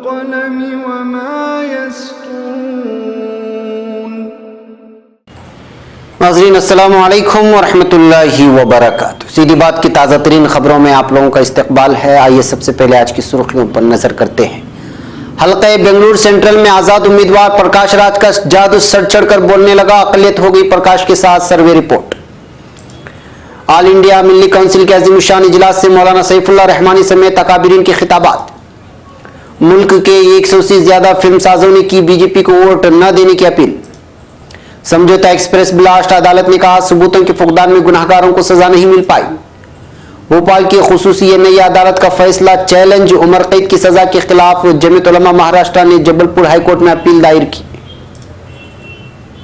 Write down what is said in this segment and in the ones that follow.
वल्क़लमि वमा यस्तून। नाज़रीन अस्सलामु अलैकुम वरहमतुल्लाहि वबरकातुहू। सीधी बात की ताज़ा तरीन खबरों में आप लोगों का इस्तकबाल है। आइए सबसे पहले आज की सुर्खियों पर नजर करते हैं। हल्का बेंगलुरु सेंट्रल में आजाद उम्मीदवार प्रकाश राज का जादू सर चढ़कर बोलने लगा, अक़लियत हो गई प्रकाश के साथ सर्वे रिपोर्ट। ऑल इंडिया मिल्ली काउंसिल के अज़ीमुशान इजलास से मौलाना सैफुल्लाह रहमानी समेत अकाबिरीन के खिताबात। मुल्क के 100 से ज्यादा फिल्म साजों ने की बीजेपी को वोट न देने की अपील। समझौता एक्सप्रेस ब्लास्ट, अदालत ने कहा सबूतों के फुकदान में गुनाहगारों को सजा नहीं मिल पाई। भोपाल की खुसूसी नई अदालत का फैसला चैलेंज, उम्र कैद की सजा के खिलाफ जमीयत उलमा महाराष्ट्र ने जबलपुर हाईकोर्ट में अपील दायर की।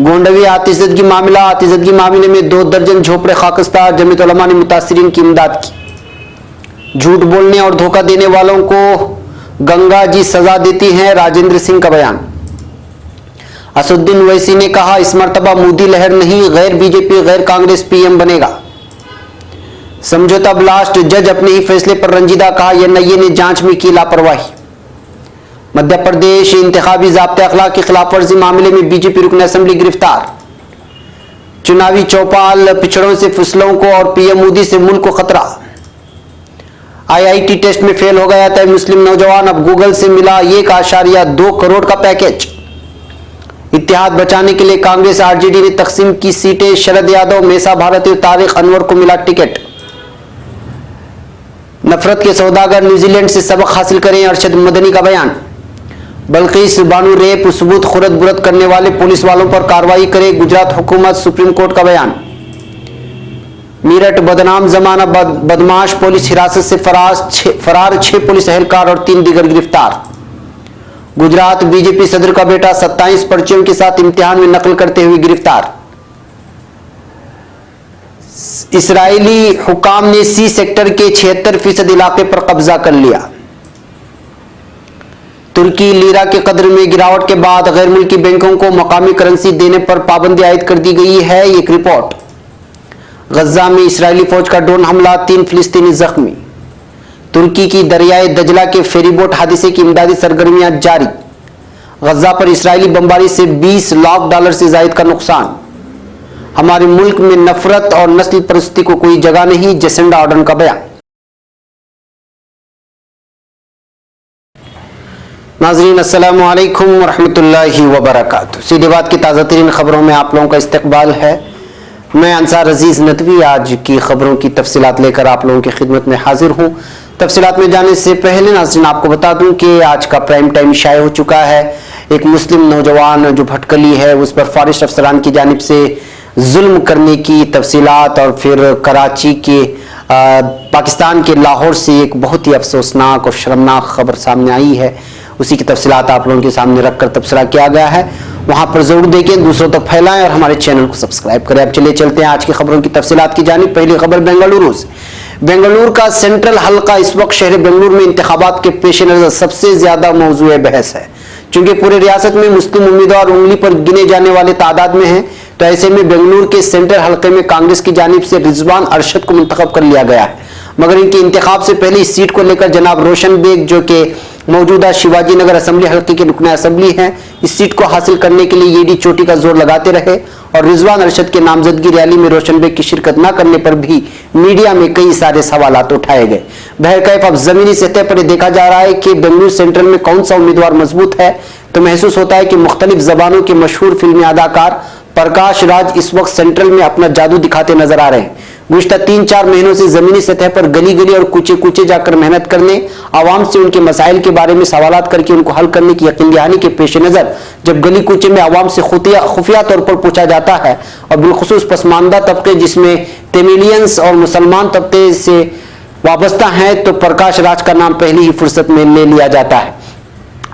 गोंडवी आतिशदगी मामले में 2 दर्जन झोपड़े खाकस्तार, जमीयत उलमा ने मुतासिरीन की इमदाद की। झूठ बोलने और धोखा देने वालों को गंगा जी सजा देती हैं, राजेंद्र सिंह का बयान। असुद्दीन ओवैसी ने कहा इस मर्तबा मोदी लहर नहीं, गैर बीजेपी गैर कांग्रेस पीएम बनेगा। समझौता ब्लास्ट, जज अपने ही फैसले पर रंजीदा, कहा एनआईए ने जांच में की लापरवाही। मध्य प्रदेश इंतखाबी ज़ाब्ते अखलाक की खिलाफवर्जी मामले में बीजेपी रुकन असेंबली गिरफ्तार। चुनावी चौपाल, पिछड़ों से फसलों को और पीएम मोदी से मुल्क को खतरा। आईआईटी टेस्ट में फेल हो गया था मुस्लिम नौजवान, अब गूगल से मिला 1.2 करोड़ का पैकेज। इत्तेहाद बचाने के लिए कांग्रेस आरजेडी ने तकसीम की सीटें, शरद यादव, मेसा भारती और तारिक अनवर को मिला टिकट। नफरत के सौदागर न्यूजीलैंड से सबक हासिल करें, अरशद मदनी का बयान। बल्किस बानो रेप सबूत खुरद बुरद करने वाले पुलिस वालों पर कार्रवाई करे गुजरात हुकूमत, सुप्रीम कोर्ट का बयान। मेरठ बदनाम जमाना बदमाश पुलिस हिरासत से फरार 6 पुलिस एहलकार और 3 दीगर गिरफ्तार। गुजरात बीजेपी सदर का बेटा 27 पर्चियों के साथ इम्तिहान में नकल करते हुए गिरफ्तार। इस्राएली हुकाम ने सी सेक्टर के 76% इलाके पर कब्जा कर लिया। तुर्की लीरा के कदर में गिरावट के बाद गैर मुल्की बैंकों को मकामी करेंसी देने पर पाबंदी आयद कर दी गई है, एक रिपोर्ट। गजा में इस्राएली फौज का ड्रोन हमला, 3 फिलिस्तीनी जख्मी। तुर्की की दरियाए दजला के फेरीबोट हादसे की इमदादी सरगर्मियां जारी। गजा पर इस्राएली बमबारी से $20 लाख से जायद का नुकसान। हमारे मुल्क में नफरत और नस्ल परस्ती को कोई जगह नहीं, जेसिंडा आर्डर्न का बयान। नाज़रीन अस्सलामु अलैकुम वरहमतुल्लाहि वबरकातुहू। सीधी बात की ताज़ा तरीन खबरों में आप लोगों का इस्तकबाल है। मैं अंसार अजीज नदवी आज की खबरों की तफसीलात लेकर आप लोगों की खिदमत में हाजिर हूँ। तफसीलात में जाने से पहले नाज़रीन आपको बता दूं कि आज का प्राइम टाइम शाये हो चुका है। एक मुस्लिम नौजवान जो भटकली है उस पर फॉरेस्ट अफसरान की जानिब से जुल्म करने की तफसीलात, और फिर कराची के पाकिस्तान के लाहौर से एक बहुत ही अफसोसनाक और शर्मनाक खबर सामने आई है। उसी की तफसीलात आप लोगों के सामने रखकर तबसरा किया गया है। वहां पर जरूर देखें, दूसरों तक फैलाएं और हमारे चैनल को सब्सक्राइब करें। अब चलिए चलते हैं आज की खबरों की तफसीलात की जानिब। पहली खबर बेंगलुरु से। बेंगलुरु का सेंट्रल हल्का इस वक्त शहर बेंगलुरु में इंतखाबात के पेश नजर सबसे ज्यादा मौजूए बहस है। चूंकि पूरे रियासत में मुस्लिम उम्मीदवार उंगली पर गिने जाने वाले तादाद में हैं, तो ऐसे में बेंगलुरु के सेंट्रल हल्के में कांग्रेस की जानिब से रिजवान अरशद को मुंतखब कर लिया गया है। मगर इनके इंतखाब से पहले इस सीट को लेकर जनाब रोशन बेग, जो कि मौजूदा शिवाजी नगर असेंबली हल्के के रुकन असेंबली हैं, इस सीट को हासिल करने के लिए ईडी चोटी का जोर लगाते रहे और रिजवान अरशद के नामजदगी रैली में रोशन बेग की शिरकत न करने पर भी मीडिया में कई सारे सवालात उठाए गए। बहरकैफ अब जमीनी सतह पर देखा जा रहा है कि बेंगलुरु सेंट्रल में कौन सा उम्मीदवार मजबूत है, तो महसूस होता है कि मुख्तलिफ जबानों के मशहूर फिल्मी अदाकार प्रकाश राज इस वक्त सेंट्रल में अपना जादू दिखाते नजर आ रहे हैं। गुज़िश्ता 3-4 महीनों से जमीनी सतह पर गली गली और कूचे कूचे जाकर मेहनत करने, आवाम से उनके मसाइल के बारे में सवालात करके उनको हल करने की यकीन दहानी के पेश नजर जब गली कूचे में आवाम से खुफिया तौर पर पूछा जाता है, और बिलखुसूस पसमानदा तबके जिसमें तमिलियंस और मुसलमान तबके से वाबस्ता हैं, तो प्रकाश राज का नाम पहली ही फुर्सत में ले लिया जाता है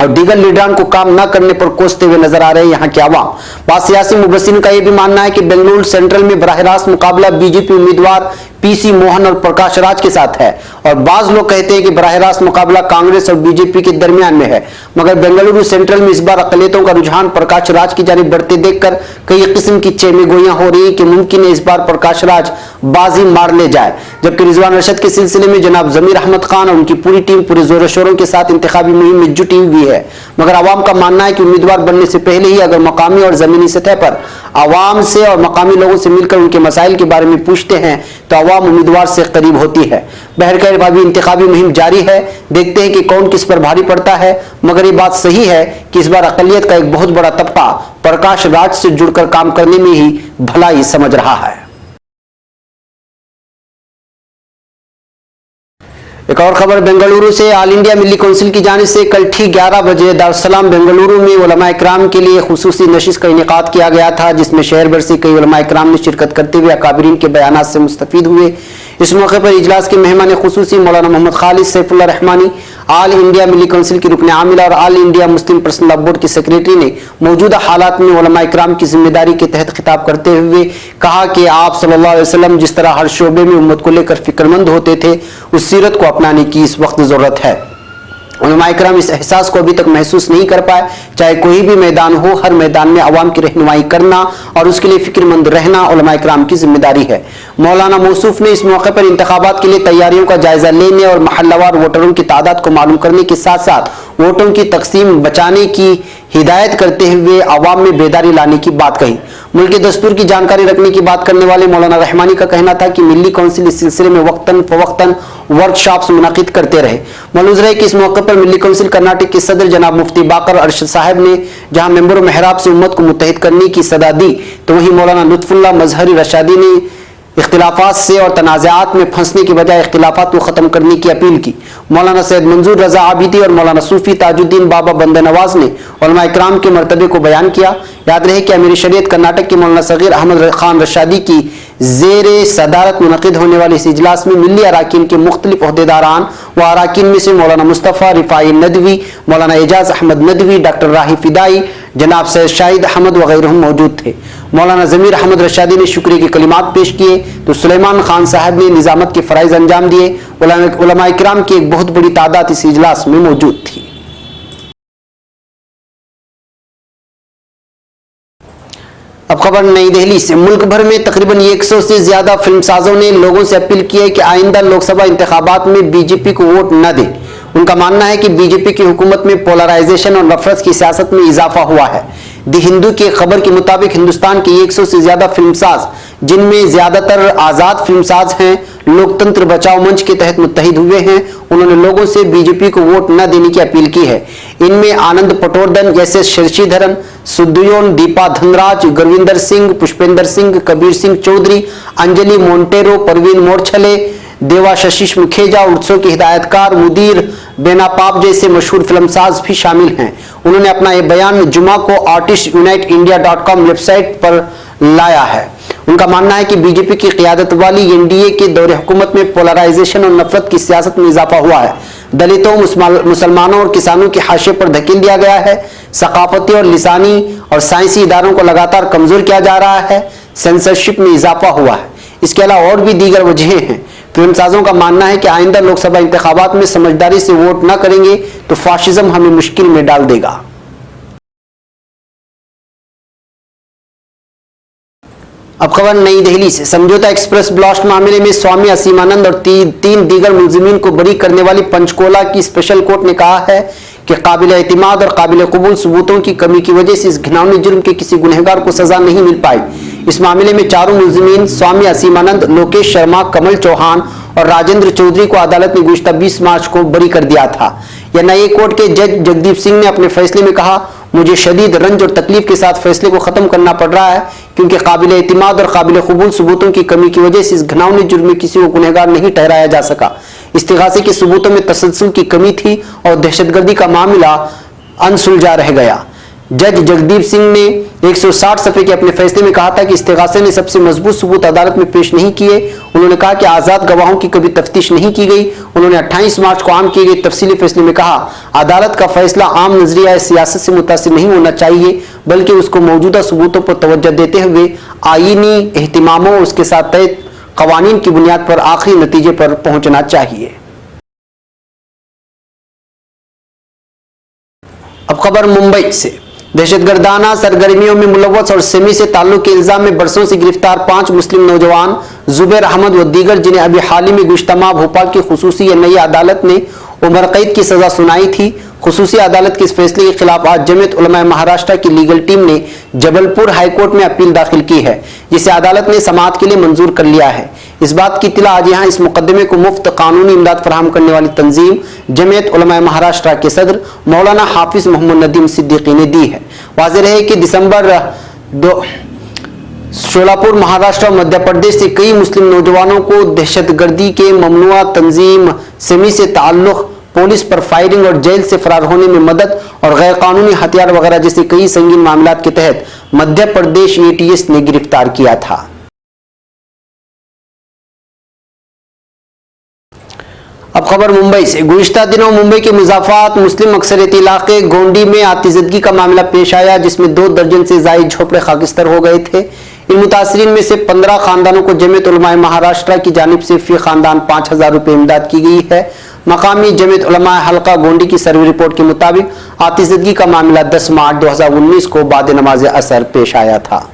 और दीगर लीडरान को काम न करने पर कोसते हुए नजर आ रहे हैं यहाँ के आवाम। बाद सियासी मुबस्सिरीन का यह भी मानना है कि बेंगलुरु सेंट्रल में बराह रास्त मुकाबला बीजेपी उम्मीदवार पीसी मोहन और प्रकाश राज के साथ है, और बाज लोग कहते हैं कि बराह रास्त मुकाबला कांग्रेस और बीजेपी के दरमियान में है। मगर बेंगलुरु सेंट्रल में इस बार अकलियतों का रुझान प्रकाश राज की जानिब बढ़ते देखकर कई किस्म की चेमेगोइयां हो रही कि मुमकिन है इस बार प्रकाश राज बाजी मार ले जाए। जबकि रिजवान अरशद के सिलसिले में जनाब जमीर अहमद खान और उनकी पूरी टीम पूरे जोरों शोरों के साथ इंतखाबी मुहिम में जुटी हुई है। मगर आवाम का मानना है कि उम्मीदवार बनने से पहले ही अगर मकामी और जमीनी सतह पर आवाम से और मकामी लोगों से मिलकर उनके मसाइल के बारे में पूछते हैं तो आवाम उम्मीदवार से करीब होती है। बहरखैर अभी इंतखाबी मुहिम जारी है, देखते हैं कि कौन किस पर भारी पड़ता है। मगर ये बात सही है कि इस बार अकलियत का एक बहुत बड़ा तबका प्रकाश राज से जुड़कर काम करने में ही भलाई समझ रहा है। एक और खबर बेंगलुरु से। ऑल इंडिया मिली काउंसिल की जानिब से कल ठीक 11 बजे दारुस्सलाम बेंगलुरु में उलमा इकराम के लिए खुसूसी नशिस्त का इनेकाद किया गया था, जिसमें शहर भर से कई उलमा इकराम ने शिरकत करते हुए अकाबरीन के बयानात से मुस्तफीद हुए। इस मौके पर इजलास के मेहमान खुसूसी मौलाना मोहम्मद खालिद सैफुल्लाह रहमानी, ऑल इंडिया मिली काउंसिल की रुकन आमिला और all India Muslim personal law board के सेक्रेटरी ने मौजूदा हालात में उलमा इकराम की जिम्मेदारी के तहत खिताब करते हुए कहा कि आप सल्लल्लाहु अलैहि वसल्लम जिस तरह हर शोबे में उम्मत को लेकर फिक्रमंद होते थे, उस सीरत को अपनाने की इस वक्त जरूरत है। उलमा इकराम इस एहसास को अभी तक महसूस नहीं कर पाए। चाहे कोई भी मैदान हो, हर मैदान में अवाम की रहनुमाई करना और उसके लिए फिक्रमंद रहना उलमा इकराम की जिम्मेदारी है। मौलाना मौसूफ ने इस मौके पर इंतखाबात के लिए तैयारियों का जायजा लेने और महल्लावार वोटरों की तादाद को मालूम करने के साथ साथ वोटों की तकसीम बचाने की हिदायत करते हुए अवाम में बेदारी लाने की बात कही। मुल्की दस्तूर की जानकारी रखने की बात करने वाले मौलाना रहमानी का कहना था कि मिली काउंसिल इस सिलसिले में वक्तन फवक्तन वर्कशॉप्स मुनाकिद करते रहे। मलूज रहे कि इस मौके पर मिली काउंसिल कर्नाटक के सदर जनाब मुफ्ती बाकर अरशद साहब ने जहां मेंबर महराब से उम्मत को मुत्तहिद करने की सदा दी, तो वहीं मौलाना लुत्फुल्लाह मजहरी रशादी ने इख्तिलाफात से और तनाज़ात में फंसने की बजाय इख्तिलाफात को ख़त्म करने की अपील की। मौलाना सैयद मंजूर रजा आबिदी और मौलाना सूफी ताजुद्दीन बाबा बंदे नवाज ने उलमा इकराम के मर्तबे को बयान किया। याद रहे कि अमीर शरीयत कर्नाटक के मौलाना सगीर अहमद खान रशादी की जेर सदारत मुनक़िद होने वाले इस इजलास में मिली अराकीन के मुख्तलिफ ओहदेदारान व अराकीन में से मौलाना मुस्तफ़ा रिफाई नदवी, मौलाना एजाज अहमद नदवी, डॉक्टर राही फिदाई, जनाब सैयद शाहिद अहमद वगैरह मौजूद थे। मौलाना जमीर अहमद रशादी ने शुक्रिया के कलिमात पेश किए तो सुलेमान खान साहब ने निजामत के फ़राइज़ अंजाम दिए। उलमा इकराम की एक बहुत बड़ी तादाद इस इजलास में मौजूद थी। अब खबर नई दिल्ली से। मुल्क भर में तकरीबन 100 से ज्यादा फिल्मसाजों ने लोगों से अपील की है कि आइंदा लोकसभा इंतखाबात में बीजेपी को वोट न दें। उनका मानना है कि बीजेपी की हुकूमत में पोलराइजेशन और नफरत की सियासत में इजाफा हुआ है। दी हिंदू की खबर के मुताबिक हिंदुस्तान के 100 से ज्यादा फिल्मसाज, जिनमें ज्यादातर आजाद फिल्मसाज हैं, लोकतंत्र बचाओ मंच के तहत मुत्तहिद हुए हैं। उन्होंने लोगों से बीजेपी को वोट न देने की अपील की है। इनमें आनंद पटवर्धन, एस शशिधरन, सुदयोन, दीपा धनराज, गुरविंदर सिंह, पुष्पेंद्र सिंह, कबीर सिंह चौधरी, अंजलि मोंटेरो, परवीन मोरछले, देवाशीष मुखेजा, उत्सव के हिदायतकार मुदीर बेनापाप जैसे मशहूर फिल्मसाज भी शामिल हैं। उन्होंने अपना ये बयान जुमा को artistuniteindia.com वेबसाइट पर लाया है। उनका मानना है कि बीजेपी की क़ियादत वाली एनडीए के दौरे हुकूमत में पोलराइजेशन और नफरत की सियासत में इजाफा हुआ है। दलितों, मुसलमानों और किसानों के हाशिए पर धकेल दिया गया है। सकाफती और लिसानी और साइंसी इदारों को लगातार कमजोर किया जा रहा है। सेंसरशिप में इजाफा हुआ है। इसके अलावा और भी दीगर वजहें हैं। फिल्मसाजों का मानना है कि आइंदा लोकसभा इंतखाबात में समझदारी से वोट न करेंगे तो फाशिज्म हमें मुश्किल में डाल देगा। अब खबर नई दिल्ली से। समझौता एक्सप्रेस ब्लास्ट मामले में स्वामी असीमानंद और तीन दीगर मुलजिमीन को बरी करने वाली पंचकोला की स्पेशल कोर्ट ने कहा है कि काबिल एतमाद और काबिल कबूल सबूतों की कमी की वजह से इस घिनौने जुर्म के किसी गुनहगार को सजा नहीं मिल पाई। इस मामले में चारों मुलजिमीन स्वामी असीमानंद, लोकेश शर्मा, कमल चौहान और राजेंद्र चौधरी को अदालत ने गुज़िश्ता 20 मार्च को बरी कर दिया था। यह नए कोर्ट के जज जगदीप सिंह ने अपने फैसले में कहा, मुझे शदीद रंज और तकलीफ के साथ फैसले को खत्म करना पड़ रहा है क्योंकि काबिल एतमाद और काबिल कबूल सबूतों की कमी की वजह से इस घिनौने जुर्म में किसी को गुनहगार नहीं ठहराया जा सका। इस्तिगासे के सबूतों में तसलसल की कमी थी और दहशतगर्दी का मामला अनसुलझा रह गया। जज जगदीप सिंह ने 160 सफ़े के अपने फैसले में कहा था कि इस्तिगासे ने सबसे मजबूत सबूत अदालत में पेश नहीं किए। उन्होंने कहा कि आज़ाद गवाहों की कभी तफ्तीश नहीं की गई। उन्होंने 28 मार्च को आम किए गए तफसीली फैसले में कहा, अदालत का फैसला आम नजरिया सियासत से मुतासिर नहीं होना चाहिए बल्कि उसको मौजूदा सबूतों पर तवज्जो देते हुए आईनी एहतिमामों उसके साथ तय कवानीन की बुनियाद पर आखिरी नतीजे पर पहुंचना चाहिए। अब खबर मुंबई से। दहशतगर्दाना सरगर्मियों में मुलव्वस और सेमी से ताल्लुक के इल्जाम में बरसों से गिरफ्तार 5 मुस्लिम नौजवान जुबैर अहमद व दीगर, जिन्हें अभी हाल ही में गुज़श्ता माह भोपाल की खुसूसी नई अदालत ने उम्र कैद की सजा सुनाई थी। खुसूसी अदालत के इस फैसले के खिलाफ आज जमीयत उलमा महाराष्ट्र की लीगल टीम ने जबलपुर हाईकोर्ट में अपील दाखिल की है, जिसे अदालत ने समाअत के लिए मंजूर कर लिया है। इस बात की इत्तला आज यहाँ इस मुकदमे को मुफ्त कानूनी इमदाद फराहम करने वाली तंजीम जमीयत उलमा महाराष्ट्र के सदर मौलाना हाफिज मोहम्मद नदीम सिद्दीकी ने दी है। वाज़ेह रहे कि दिसंबर शोलापुर महाराष्ट्र और मध्य प्रदेश से कई मुस्लिम नौजवानों को दहशतगर्दी के ममनुआ तंजीम सेमी से ताल्लुक, पुलिस पर फायरिंग और जेल से फरार होने में मदद और गैर कानूनी हथियार वगैरह जैसे कई संगीन मामलात के तहत मध्य प्रदेश एटीएस ने गिरफ्तार किया था। अब खबर मुंबई से। गुज़िश्ता दिनों मुंबई के मुज़ाफ़ात मुस्लिम अक्सरियती इलाके गोंडी में आतिशदगी का मामला पेश आया, जिसमें 2 दर्जन से ज़ायद झोपड़े खाकिस्तर हो गए थे। इन मुतासरीन में से 15 खानदानों को जमीयत उलमा महाराष्ट्र की जानिब से फी खानदान 5000 रुपये इमदाद की गई है। मकामी जमीयत उलमा हल्का गोंडी की सर्वे रिपोर्ट के मुताबिक आतिशदगी का मामला 10 मार्च 2019 को बाद नमाज असर पेश आया था।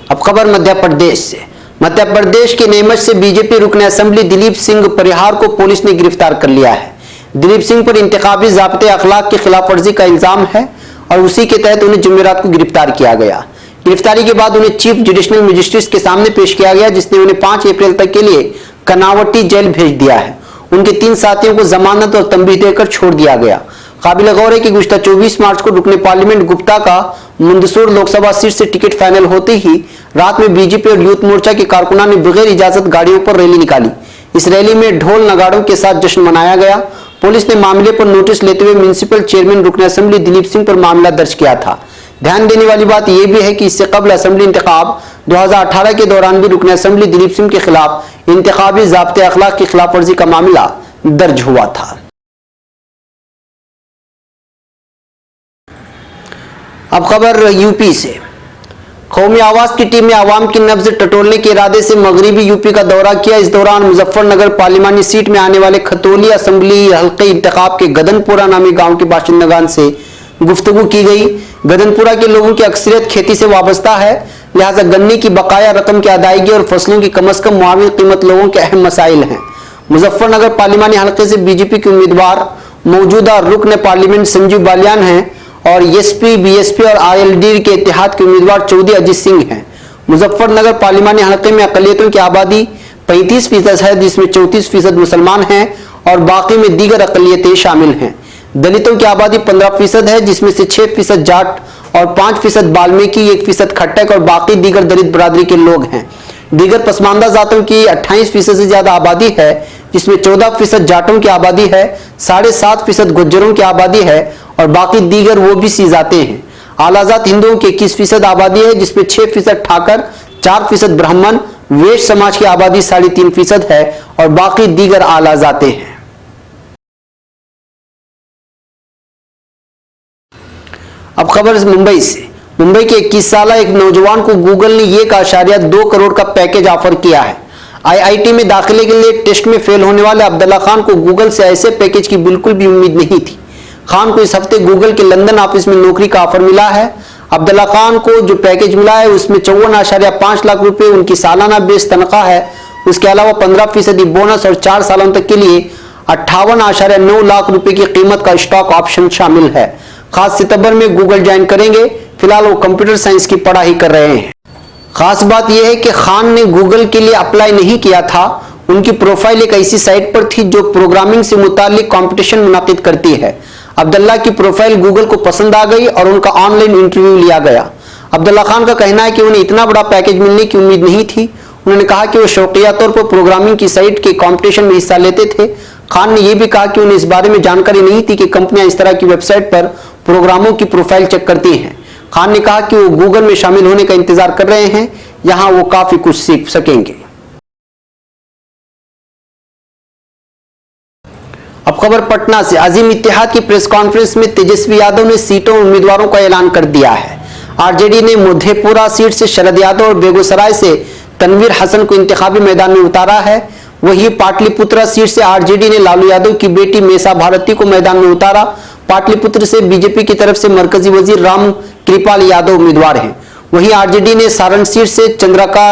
अब खबर मध्य प्रदेश से। मध्य प्रदेश के नीमच से बीजेपी रुकन असेंबली दिलीप सिंह परिहार को पुलिस ने गिरफ्तार कर लिया है। दिलीप सिंह पर इंतखाबी ज़ाब्ते अखलाक की खिलाफ वर्जी का इल्जाम है और उसी के तहत उन्हें जुमेरात को गिरफ्तार किया गया। गिरफ्तारी के बाद उन्हें चीफ जुडिशनल मजिस्ट्रेट के सामने पेश किया गया, जिसने उन्हें 5 अप्रैल तक के लिए कर्नावती जेल भेज दिया है। उनके 3 साथियों को जमानत और तंबीह देकर छोड़ दिया गया। काबिल गौर है कि गुज़श्ता 24 मार्च को रुकने पार्लियामेंट गुप्ता का मंदसूर लोकसभा सीट से टिकट फाइनल होते ही रात में बीजेपी और यूथ मोर्चा के कारकुनान ने बगैर इजाजत गाड़ियों पर रैली निकाली। इस रैली में ढोल नगाड़ों के साथ जश्न मनाया गया। पुलिस ने मामले पर नोटिस लेते हुए म्युनिसिपल चेयरमैन रुकन असेंबली दिलीप सिंह पर मामला दर्ज किया था। ध्यान देने वाली बात यह भी है कि इससे कबल असेंबली इंतखाब 2018 के दौरान भी रुकन असेंबली दिलीप सिंह के खिलाफ इंतखाबी ज़ाब्ते अखलाक की खिलाफ वर्जी का मामला दर्ज हुआ था। अब खबर यूपी से। कौमी आवाज की टीम ने आवाम की नब्ज टटोलने के इरादे से मगरबी यूपी का दौरा किया। इस दौरान मुजफ्फरनगर पार्लिमानी सीट में आने वाले खतौली असेंबली हल्के इंतखाब के गदनपुरा नामी गांव के बाशिंदगान से गुफ्तगू की गई। गदनपुरा के लोगों की अक्सरियत खेती से वाबस्ता है, लिहाजा गन्ने की बकाया रकम की अदायगी और फसलों की कम अज कम मुआविन कीमत लोगों के अहम मसाइल हैं। मुजफ्फरनगर पार्लिमानी हल्के से बीजेपी के उम्मीदवार मौजूदा रुकन पार्लियामेंट संजीव बालियान हैं और एसपी, बीएसपी और आईएलडी के इत्तेहाद के उम्मीदवार चौधरी अजीत सिंह हैं। मुजफ्फरनगर पार्लियामानी हल्के में अकलियतों की आबादी 35% है, जिसमें 34% मुसलमान हैं और बाकी में दीगर अकलियतें शामिल हैं। दलितों की आबादी 15% है, जिसमें से 6% जाट और 5% बाल्मीकि, 1% खट्टक और बाकी दीगर दलित बरादरी के लोग हैं। दीगर पसमानदा जातों की 28% से ज्यादा आबादी है, जिसमें 14% जाटों की आबादी है, 7.5% गुज्जरों की आबादी है और बाकी दीगर वो भी सी जाते हैं। आलाजात हिंदुओं की 21% आबादी है, जिसमें 6% ठाकर, 4% ब्राह्मण, वैश्य समाज की आबादी 3.5% है और बाकी दीगर आलाजाते हैं। अब खबर मुंबई से। मुंबई के 21 साल एक नौजवान को गूगल ने 1.2 करोड़ का पैकेज ऑफर किया है। आईआईटी में दाखिले के लिए टेस्ट में फेल होने वाले अब्दुल्ला खान को गूगल से ऐसे पैकेज की बिल्कुल भी उम्मीद नहीं थी। खान को इस हफ्ते गूगल के लंदन ऑफिस में नौकरी का ऑफर मिला है। अब्दुल्ला खान को जो पैकेज मिला है उसमें 54.5 लाख रुपए उनकी सालाना बेस तनख्वाह है। उसके अलावा 15% बोनस और 4 सालों तक के लिए 58.9 लाख रुपए की कीमत का स्टॉक ऑप्शन शामिल है। खास सितंबर में गूगल ज्वाइन करेंगे। फिलहाल वो कंप्यूटर साइंस की पढ़ाई कर रहे हैं। खास बात यह है कि खान ने गूगल के लिए अप्लाई नहीं किया था। उनकी प्रोफाइल एक ऐसी साइट पर थी जो प्रोग्रामिंग से मुतालिक कंपटीशन मुनाकिद करती है। अब्दुल्ला की प्रोफाइल गूगल को पसंद आ गई और उनका ऑनलाइन इंटरव्यू लिया गया। अब्दुल्ला खान का कहना है कि उन्हें इतना बड़ा पैकेज मिलने की उम्मीद नहीं थी। उन्होंने कहा कि वो शौकिया तौर पर प्रोग्रामिंग की साइट के कंपटीशन में हिस्सा लेते थे। खान ने यह भी कहा कि उन्हें इस बारे में जानकारी नहीं थी कि कंपनियां इस तरह की वेबसाइट पर प्रोग्रामों की प्रोफाइल चेक करती हैं। खान ने कहा कि वो गूगल में शामिल होने का इंतजार कर रहे हैं, यहां वो काफी कुछ सीख सकेंगे। अब खबर पटना से। अजीम इत्तेहाद की प्रेस कॉन्फ्रेंस में तेजस्वी यादव ने सीटों और उम्मीदवारों का ऐलान कर दिया है। आरजेडी ने मोधेपुरा सीट से शरद यादव और बेगूसराय से तनवीर हसन को इंतखाबी मैदान में उतारा है। वहीं पाटलिपुत्रा सीट से आरजेडी ने लालू यादव की बेटी मेसा भारती को मैदान में उतारा। पाटलिपुत्र से बीजेपी की तरफ से मरकजी वजीर राम कृपाल यादव उम्मीदवार हैं। वहीं आरजेडी ने सारण सीट से चंद्रिका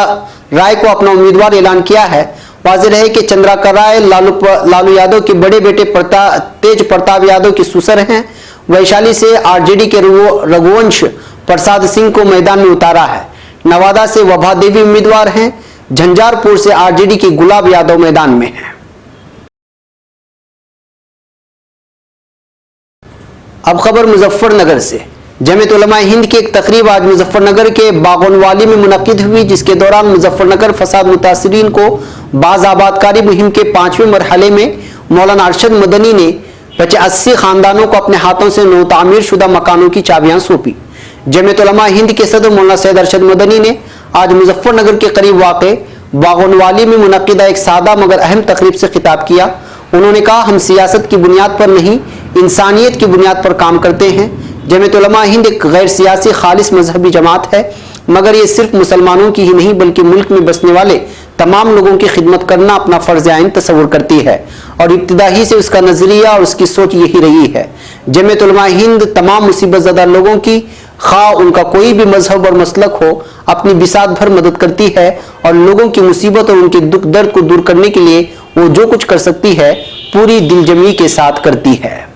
राय को अपना उम्मीदवार ऐलान किया है। वाज़ेह रहे कि चंद्रिका राय लालू यादव के बड़े बेटे तेज प्रताप यादव की सुसर हैं। वैशाली से आरजेडी के रघुवंश प्रसाद सिंह को मैदान में उतारा है। नवादा से वभा देवी उम्मीदवार हैं। झंझारपुर से आरजेडी के गुलाब यादव मैदान में हैं। अब खबर मुजफ्फरनगर से। जमीयत उलमा हिंद की एक तकरीब आज मुजफ्फरनगर के बागोनवाली में मुनक्किद हुई, जिसके दौरान मुजफ्फरनगर फसाद मुतासिरीन को बाज़ आबादकारी मुहिम के 5वें मरहले में मौलाना अरशद मदनी ने 85 खानदानों को अपने हाथों से नौतामीर शुदा मकानों की चाबियां सौंपी। जमीयत उलमा हिंद के सदर मौलाना सैयद अरशद मदनी ने आज मुजफ्फरनगर के करीब वाक़े बागोनवाली में मुनक्किदा एक सादा मगर अहम तकरीब से खिताब किया। उन्होंने कहा, हम सियासत की बुनियाद पर नहीं, इंसानियत की बुनियाद पर काम करते हैं। जमीयत उलमा हिंद एक गैर सियासी खालिस मजहबी जमात है, मगर ये सिर्फ मुसलमानों की ही नहीं बल्कि मुल्क में बसने वाले तमाम लोगों की खिदमत करना अपना फर्ज आइन तस्वुर करती है और इब्तिदा ही से उसका नजरिया और उसकी सोच यही रही है। जमीयत उलमा हिंद तमाम मुसीबत ज़दा लोगों की, खा उनका कोई भी मजहब और मसलक हो, अपनी बिसात भर मदद करती है और लोगों की मुसीबत और उनके दुख दर्द को दूर करने के लिए वो जो कुछ कर सकती है पूरी दिलजमी के साथ करती है।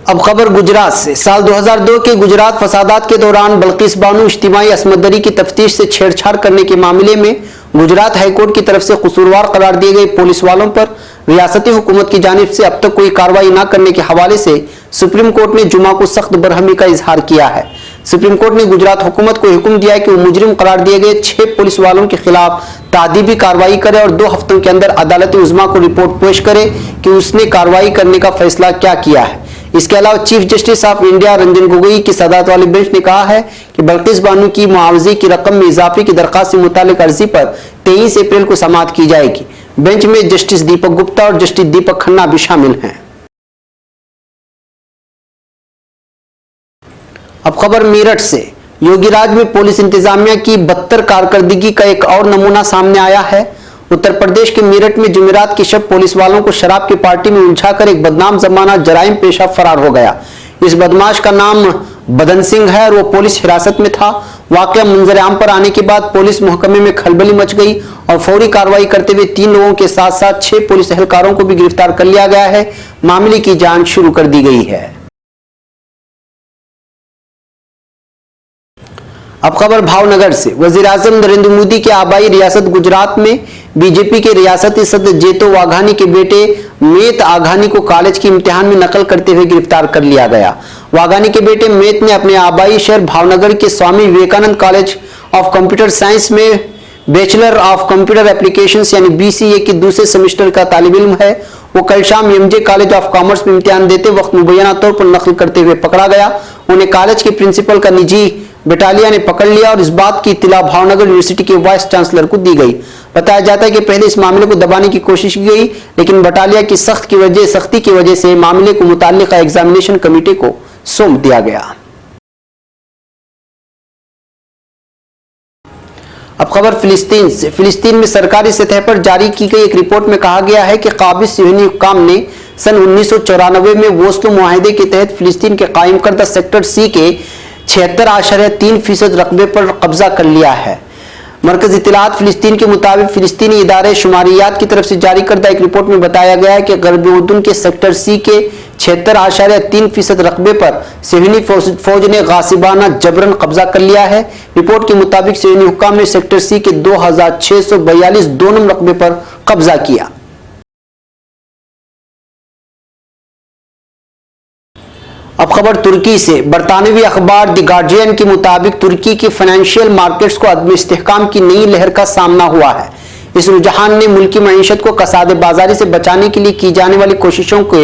अब खबर गुजरात से। साल 2002 के गुजरात फसादात के दौरान बल्किस बानो इज्तिमाई असमत दरी की तफ्तीश से छेड़छाड़ करने के मामले में गुजरात हाईकोर्ट की तरफ से कसूरवार करार दिए गए पुलिस वालों पर रियासती हुकूमत की जानिब से अब तक कोई कार्रवाई न करने के हवाले से सुप्रीम कोर्ट ने जुमा को सख्त बरहमी का इजहार किया है। सुप्रीम कोर्ट ने गुजरात हुकूमत को हुक्म दिया है कि वो मुजरिम करार दिए गए 6 पुलिस वालों के खिलाफ तादीबी कार्रवाई करे और 2 हफ्तों के अंदर अदालत उज़्मा को रिपोर्ट पेश करे कि उसने कार्रवाई करने का फैसला क्या किया है। इसके अलावा chief justice of India Ranjan Gogoi की सदारत वाली बेंच ने कहा है कि बल्किस बानो की मुआवजे की रकम में इजाफे की दरखास्त से मुतालिक अर्जी पर 23 अप्रैल को समाअत की जाएगी। बेंच में जस्टिस दीपक गुप्ता और जस्टिस दीपक खन्ना भी शामिल हैं। अब खबर मेरठ से। योगीराज में पुलिस इंतजामिया की बदतर कारकर्दगी का एक और नमूना सामने आया है। उत्तर प्रदेश के मेरठ में जुमेरात की शब पुलिस वालों को शराब की पार्टी में उलझाकर एक बदनाम जमाना जराइम पेशा फरार हो गया। इस बदमाश का नाम बदन सिंह है और वो पुलिस हिरासत में था। वाकया मंजर आम पर आने के बाद पुलिस महकमे में खलबली मच गई और फौरी कार्रवाई करते हुए 3 लोगों के साथ साथ 6 पुलिस एहलकारों को भी गिरफ्तार कर लिया गया है। मामले की जांच शुरू कर दी गई है। अब खबर भावनगर से। वजीर आजम नरेंद्र मोदी के आबाई रियासत गुजरात में बीजेपी के रियासती सदर जेतो वाघानी के बेटे मेत आघानी को कॉलेज के इम्तिहान में नकल करते हुए गिरफ्तार कर लिया गया। वाघानी के बेटे मेत ने अपने आबाई शहर भावनगर के Swami Vivekananda college of computer science में बैचलर ऑफ कंप्यूटर एप्लीकेशंस यानी BCA की दूसरे सेमेस्टर का तालिब इल्म है। वो कल शाम MJ कॉलेज ऑफ कॉमर्स में इम्तिहान देते वक्त मुबैना तौर पर नकल करते हुए पकड़ा गया। उन्हें कॉलेज के प्रिंसिपल का निजी बटालिया ने पकड़ लिया और इस बात की इत्तला भावनगर यूनिवर्सिटी के वाइस चांसलर को दी गई। बताया जाता है कि पहले इस मामले को दबाने की कोशिश की गई, लेकिन बटालिया की सख्ती की वजह से मामले को मुताल्लिका एग्जामिनेशन कमेटी को सौंप दिया गया। अब खबर फिलिस्तीन से। फिलिस्तीन में सरकारी सतह पर जारी की गई एक रिपोर्ट में कहा गया है कि काबिज सियोनी हुक्काम ने सन 1994 में ओस्लो मुआहिदे के तहत फिलिस्तीन के कायम करदा सेक्टर C के 76.3% रकबे पर कब्जा कर लिया है। मरकज इत्तलात फिलिस्तीन के मुताबिक फिलिस्तीनी इदारे शुमारियात की तरफ से जारी करदा एक रिपोर्ट में बताया गया है कि गरबी उर्दून के सेक्टर C के 76.3% रकबे पर सियोनी फौज ने गासिबाना जबरन कब्जा कर लिया है। रिपोर्ट के मुताबिक सियोनी हुक्काम ने सेक्टर C के 2642 2 नंबर रकबे पर कब्जा किया। अब खबर तुर्की से। बरतानवी अखबार द गार्जियन के मुताबिक तुर्की की फाइनेंशियल मार्केट्स को अदम इस्तेहकाम की नई लहर का सामना हुआ है। इस रुझान ने मुल्की मईशत को कसाद बाजारी से बचाने के लिए की जाने वाली कोशिशों को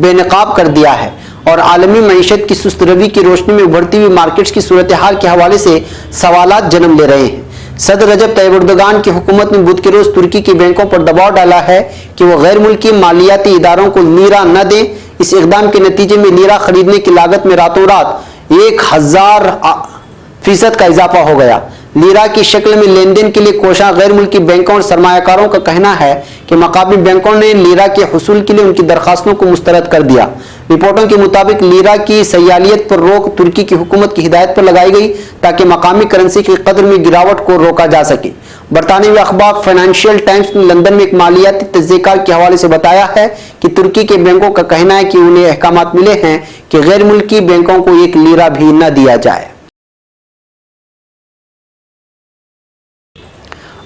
बेनकाब कर दिया है और आलमी मईशत की सुस्त रवी की रोशनी में उभरती हुई मार्केट्स की सूरत हाल के हवाले से सवालात जन्म ले रहे हैं। सदर रजब तैयब एर्दोगान की हुकूमत ने बुध के रोज तुर्की के बैंकों पर दबाव डाला है कि वह गैर मुल्की मालियाती इदारों को लीरा न दें इस इकदाम के नतीजे में लीरा खरीदने की लागत में रातों रात 1000% का इजाफा हो गया। लीरा की शक्ल में लेन देन के लिए कोशा गैर मुल्की बैंकों और सरमायाकारों का कहना है कि मकामी बैंकों ने लीरा के हुसूल के लिए उनकी दरखास्तों को मुस्तरद कर दिया। रिपोर्टों के मुताबिक लीरा की सयालियत पर रोक तुर्की की हुकूमत की हिदायत पर लगाई गई ताकि मकामी करेंसी की कदर में गिरावट को रोका जा सके। बरतानवी अखबार फाइनेंशियल टाइम्स ने लंदन में एक मालियाती तज्ज़ियाकार के हवाले से बताया है कि तुर्की के बैंकों का कहना है कि उन्हें अहकामात मिले हैं कि गैर मुल्की बैंकों को एक लीरा भी न दिया जाए।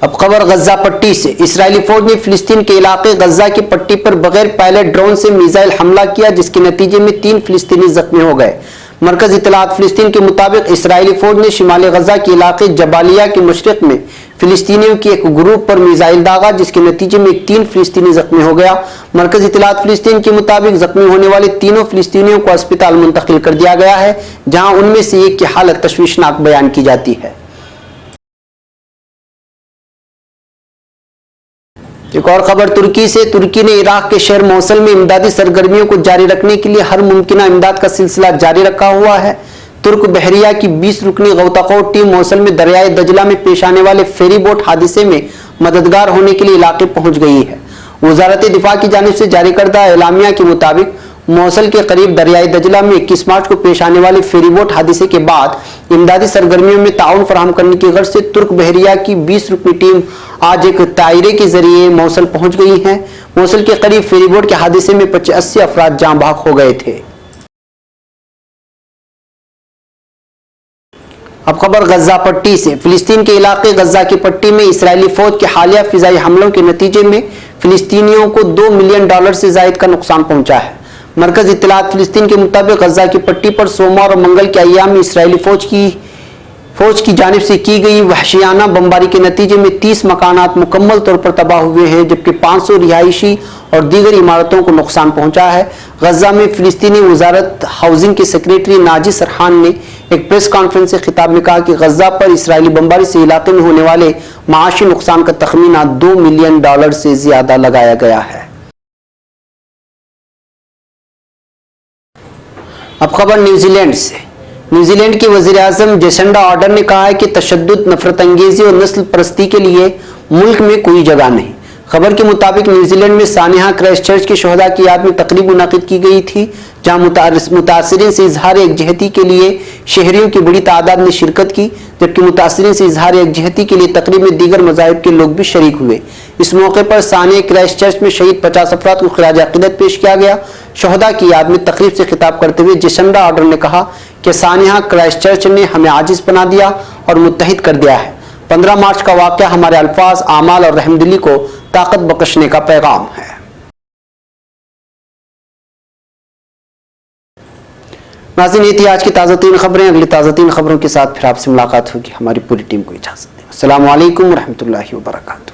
अब खबर गज्जा पट्टी से। इस्राएली फौज ने फिलिस्तीन के इलाके गज्जा की पट्टी पर बगैर पायलट ड्रोन से मिसाइल हमला किया, जिसके नतीजे में 3 फिलिस्तीनी जख्मी हो गए। मरकज इत्तलात फिलिस्तीन के मुताबिक इस्राएली फौज ने शिमाली गज्जा के इलाके जबालिया के मशरिक में फिलिस्तीनियों की एक ग्रुप पर मिसाइल दागा, जिसके नतीजे में 3 फिलिस्तीनी जख्मी हो गया। मरकज इत्तलात फिलिस्तीन के मुताबिक जख्मी होने वाले तीनों फिलिस्तीनियों को अस्पताल मुंतकिल कर दिया गया है, जहां उनमें से एक की हालत तशवीशनाक बयान की जाती है। एक और खबर तुर्की से। तुर्की ने इराक के शहर मोसल में इमदादी सरगर्मियों को जारी रखने के लिए हर मुमकिना इमदाद का सिलसिला जारी रखा हुआ है। तुर्क बहरिया की 20 रुकनी गौताखोर टीम मोसल में दरियाए दजला में पेश आने वाले फेरी बोट हादसे में मददगार होने के लिए इलाके पहुंच गई है। वजारत दिफा की जानिब से जारी करदा एलामिया के मुताबिक मोसल के करीब दरियाए दजला में 21 मार्च को पेश आने वाले फेरीबोट हादसे के बाद इमदादी सरगर्मियों में ताउन फराहम करने की गर्ज से तुर्क बहरिया की 20 रुकनी टीम आज एक तायरे के जरिए मोसल पहुंच गई है। मोसल के करीब फेरीबोट के हादसे में 85 अफराद जाँ बहक हो गए थे। अब खबर गज्जा पट्टी से। फिलिस्तीन के इलाके गज्जा की पट्टी में इस्राएली फौज के हालिया फिजाई हमलों के नतीजे में फिलिस्तीनियों को $2 मिलियन से जायद का नुकसान पहुंचा है। मरकज इत्तलात फिलिस्तीन के मुताबिक गज्जा की पट्टी पर सोमवार और मंगल के अय्याम में इस्राएली फौज की जानिब से की गई वहशियाना बमबारी के नतीजे में 30 मकानात मुकम्मल तौर पर तबाह हुए हैं, जबकि 500 रिहायशी और दीगर इमारतों को नुकसान पहुंचा है। गज्जा में फिलिस्तीनी वजारत हाउसिंग के सेक्रेटरी नाजी सरहान ने एक प्रेस कॉन्फ्रेंस से खिताब में कहा कि गज्जा पर इस्राएली बमबारी से इलाके में होने वाले माशी नुकसान का तखमीना $2 मिलियन से ज्यादा लगाया गया है। अब खबर न्यूजीलैंड से। न्यूजीलैंड के वजीर आजम जेसिंडा आर्डर्न ने कहा है कि तशद्दुद, नफरत अंगेजी और नस्ल परस्ती के लिए मुल्क में कोई जगह नहीं। खबर के मुताबिक न्यूजीलैंड में सानिहा क्राइस्टचर्च के शहदा की याद में तकरीब मुनाकिद की गई थी, जहां मुतासरीन से इजहार एकजहती के लिए शहरियों की बड़ी तादाद ने शिरकत की, जबकि मुतासरीन से इजहार एकजहती के लिए तकरीब में दीगर मज़ाहिब के लोग भी शरीक हुए। इस मौके पर सानिया क्राइस्टचर्च में शहीद 50 अफराद को खिराज अकीदत पेश किया गया। शहदा की याद में तकरीब से खिताब करते हुए जेसिंडा आर्डर्न ने कहा कि सानिया क्राइस्टचर्च ने हमें आजिज बना दिया और मुत्तहिद कर दिया है। 15 मार्च का वाक़या हमारे अल्फाज, आमाल और रहमदिली को ताकत बख्शने का पैगाम है। नाज़रीन, ये थी आज की ताज़ा तीन खबरें। अगली ताज़ा तीन खबरों के साथ फिर आपसे मुलाकात होगी। हमारी पूरी टीम को इजाज़त दें। अस्सलामु अलैकुम व रहमतुल्लाहि व बरकातुहू।